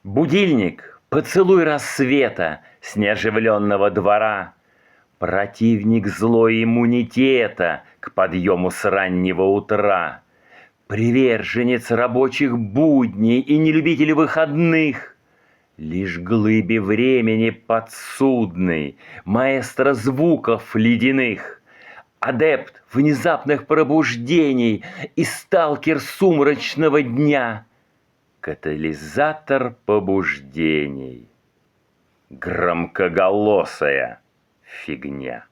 Будильник, поцелуй рассвета с неоживленного двора. Противник злой иммунитета к подъему с раннего утра. Приверженец рабочих будней и нелюбитель выходных. Лишь глыбе времени подсудный, маэстро звуков ледяных. Адепт внезапных пробуждений и сталкер сумрачного дня. Катализатор побуждений. Громкоголосая фигня.